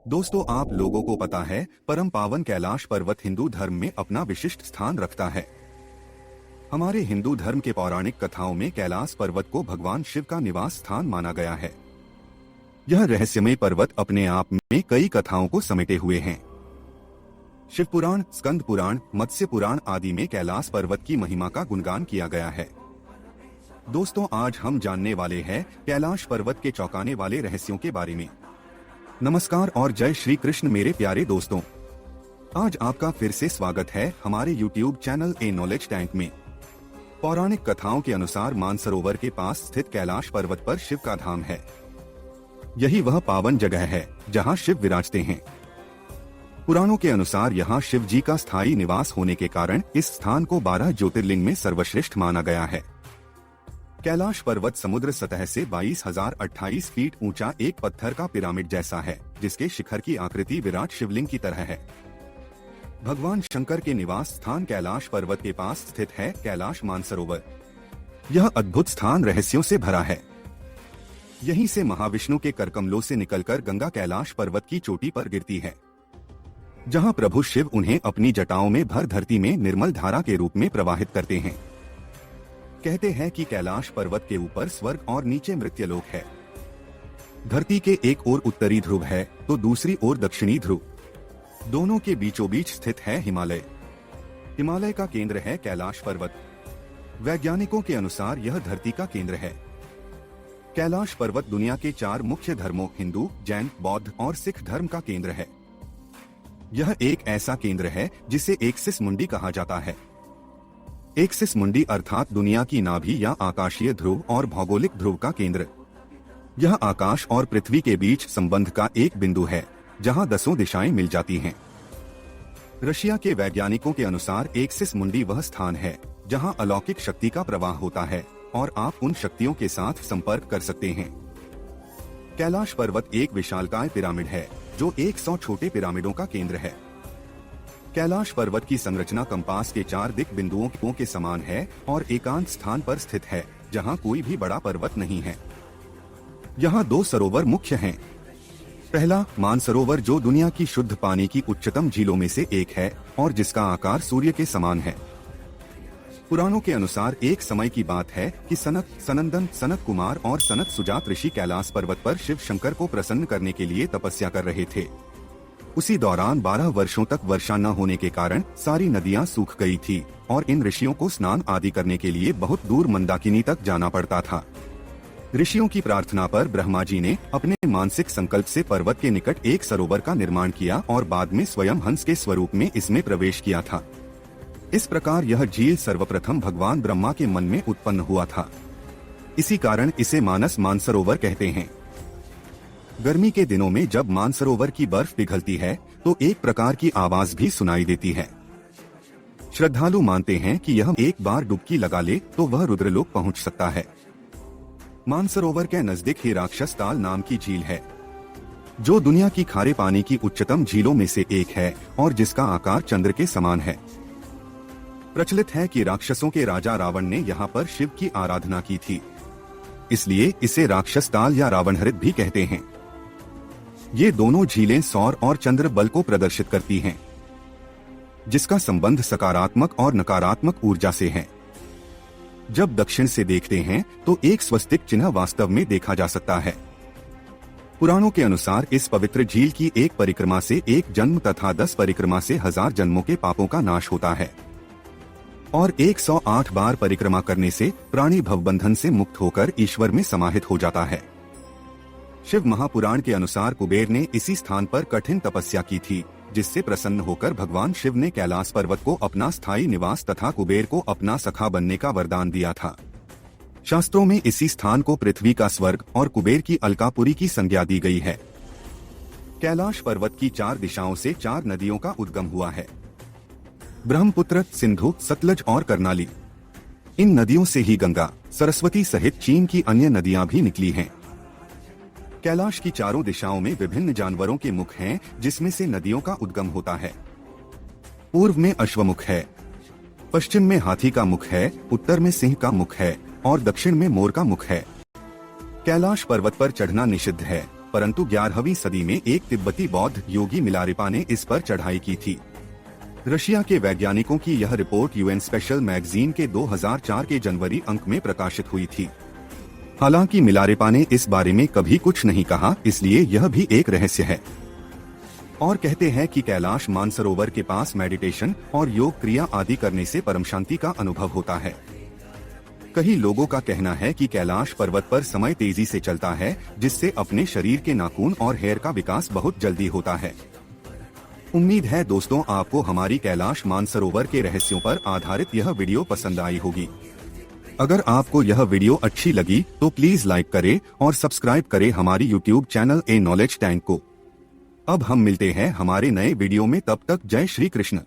दोस्तों, आप लोगों को पता है परम पावन कैलाश पर्वत हिंदू धर्म में अपना विशिष्ट स्थान रखता है। हमारे हिंदू धर्म के पौराणिक कथाओं में कैलाश पर्वत को भगवान शिव का निवास स्थान माना गया है। यह रहस्यमय पर्वत अपने आप में कई कथाओं को समेटे हुए हैं। शिव पुराण, स्कंद पुराण, मत्स्य पुराण आदि में कैलाश पर्वत की महिमा का गुणगान किया गया है। दोस्तों, आज हम जानने वाले हैं कैलाश पर्वत के चौंकाने वाले रहस्यों के बारे में। नमस्कार और जय श्री कृष्ण मेरे प्यारे दोस्तों। आज आपका फिर से स्वागत है हमारे YouTube चैनल ए नॉलेज टैंक में। पौराणिक कथाओं के अनुसार मानसरोवर के पास स्थित कैलाश पर्वत पर शिव का धाम है। यही वह पावन जगह है जहां शिव विराजते हैं। पुराणों के अनुसार यहां शिव जी का स्थायी निवास होने के कारण इस स्थान को 12 ज्योतिर्लिंग में सर्वश्रेष्ठ माना गया है। कैलाश पर्वत समुद्र सतह से 22,028 फीट ऊंचा एक पत्थर का पिरामिड जैसा है, जिसके शिखर की आकृति विराट शिवलिंग की तरह है। भगवान शंकर के निवास स्थान कैलाश पर्वत के पास स्थित है कैलाश मानसरोवर। यह अद्भुत स्थान रहस्यों से भरा है। यहीं से महाविष्णु के करकमलों से निकलकर गंगा कैलाश पर्वत की चोटी पर गिरती है, जहां प्रभु शिव उन्हें अपनी जटाओं में भर धरती में निर्मल धारा के रूप में प्रवाहित करते हैं। कहते हैं कि कैलाश पर्वत के ऊपर स्वर्ग और नीचे मृत्यलोक है। धरती के एक ओर उत्तरी ध्रुव है तो दूसरी ओर दक्षिणी ध्रुव। दोनों के बीचों बीच स्थित है हिमालय। हिमालय का केंद्र है कैलाश पर्वत। वैज्ञानिकों के अनुसार यह धरती का केंद्र है। कैलाश पर्वत दुनिया के 4 मुख्य धर्मों हिंदू, जैन, बौद्ध और सिख धर्म का केंद्र है। यह एक ऐसा केंद्र है जिसे एक्सिस मुंडी कहा जाता है। एक्सिस मुंडी अर्थात दुनिया की नाभि या आकाशीय ध्रुव और भौगोलिक ध्रुव का केंद्र। यह आकाश और पृथ्वी के बीच संबंध का एक बिंदु है जहां 10 दिशाएं मिल जाती हैं। रशिया के वैज्ञानिकों के अनुसार एक्सिस मुंडी वह स्थान है जहां अलौकिक शक्ति का प्रवाह होता है और आप उन शक्तियों के साथ संपर्क कर सकते हैं। कैलाश पर्वत एक विशालकाय पिरामिड है जो 100 छोटे पिरामिडों का केंद्र है। कैलाश पर्वत की संरचना कंपास के 4 दिक बिंदुओं के समान है और एकांत स्थान पर स्थित है जहां कोई भी बड़ा पर्वत नहीं है। यहाँ 2 सरोवर मुख्य हैं। पहला मानसरोवर जो दुनिया की शुद्ध पानी की उच्चतम झीलों में से एक है और जिसका आकार सूर्य के समान है। पुराणों के अनुसार एक समय की बात है कि सनक, सनंदन, सनत कुमार और सनत सुजात ऋषि कैलाश पर्वत पर शिव शंकर को प्रसन्न करने के लिए तपस्या कर रहे थे। उसी दौरान 12 वर्षों तक वर्षा न होने के कारण सारी नदियां सूख गई थी और इन ऋषियों को स्नान आदि करने के लिए बहुत दूर मंदाकिनी तक जाना पड़ता था। ऋषियों की प्रार्थना पर ब्रह्मा जी ने अपने मानसिक संकल्प से पर्वत के निकट एक सरोवर का निर्माण किया और बाद में स्वयं हंस के स्वरूप में इसमें प्रवेश किया था। इस प्रकार यह झील सर्वप्रथम भगवान ब्रह्मा के मन में उत्पन्न हुआ था। इसी कारण इसे मानस मानसरोवर कहते हैं। गर्मी के दिनों में जब मानसरोवर की बर्फ पिघलती है तो एक प्रकार की आवाज भी सुनाई देती है। श्रद्धालु मानते हैं कि यह एक बार डुबकी लगा ले तो वह रुद्रलोक पहुंच सकता है। मानसरोवर के नजदीक ही राक्षस ताल नाम की झील है, जो दुनिया की खारे पानी की उच्चतम झीलों में से एक है और जिसका आकार चंद्र के समान है। प्रचलित है कि राक्षसों के राजा रावण ने यहाँ पर शिव की आराधना की थी, इसलिए इसे राक्षस ताल या रावणहरित भी कहते हैं। ये दोनों झीलें सौर और चंद्र बल को प्रदर्शित करती हैं, जिसका संबंध सकारात्मक और नकारात्मक ऊर्जा से है। जब दक्षिण से देखते हैं तो एक स्वस्तिक चिन्ह वास्तव में देखा जा सकता है। पुराणों के अनुसार इस पवित्र झील की एक परिक्रमा से एक जन्म तथा 10 परिक्रमा से 1000 जन्मों के पापों का नाश होता है और 108 बार परिक्रमा करने से प्राणी भवबंधन से मुक्त होकर ईश्वर में समाहित हो जाता है। शिव महापुराण के अनुसार कुबेर ने इसी स्थान पर कठिन तपस्या की थी, जिससे प्रसन्न होकर भगवान शिव ने कैलाश पर्वत को अपना स्थायी निवास तथा कुबेर को अपना सखा बनने का वरदान दिया था। शास्त्रों में इसी स्थान को पृथ्वी का स्वर्ग और कुबेर की अलकापुरी की संज्ञा दी गई है। कैलाश पर्वत की 4 दिशाओं से 4 नदियों का उद्गम हुआ है, ब्रह्मपुत्र, सिंधु, सतलज और कर्नाली। इन नदियों से ही गंगा, सरस्वती सहित चीन की अन्य नदियां भी निकली हैं। कैलाश की चारों दिशाओं में विभिन्न जानवरों के मुख हैं, जिसमें से नदियों का उद्गम होता है। पूर्व में अश्वमुख है, पश्चिम में हाथी का मुख है, उत्तर में सिंह का मुख है और दक्षिण में मोर का मुख है। कैलाश पर्वत पर चढ़ना निषिद्ध है परंतु 11वीं सदी में एक तिब्बती बौद्ध योगी मिलारेपा ने इस पर चढ़ाई की थी। रशिया के वैज्ञानिकों की यह रिपोर्ट यूएन स्पेशल मैगजीन के 2004 के जनवरी अंक में प्रकाशित हुई थी। हालांकि मिलारेपा ने इस बारे में कभी कुछ नहीं कहा, इसलिए यह भी एक रहस्य है। और कहते हैं कि कैलाश मानसरोवर के पास मेडिटेशन और योग क्रिया आदि करने से परम शांति का अनुभव होता है। कई लोगों का कहना है कि कैलाश पर्वत पर समय तेजी से चलता है, जिससे अपने शरीर के नाखून और हेयर का विकास बहुत जल्दी होता है। उम्मीद है दोस्तों आपको हमारी कैलाश मानसरोवर के रहस्यों पर आधारित यह वीडियो पसंद आई होगी। अगर आपको यह वीडियो अच्छी लगी तो प्लीज लाइक करें और सब्सक्राइब करें हमारी यूट्यूब चैनल ए नॉलेज टैंक को। अब हम मिलते हैं हमारे नए वीडियो में, तब तक जय श्री कृष्ण।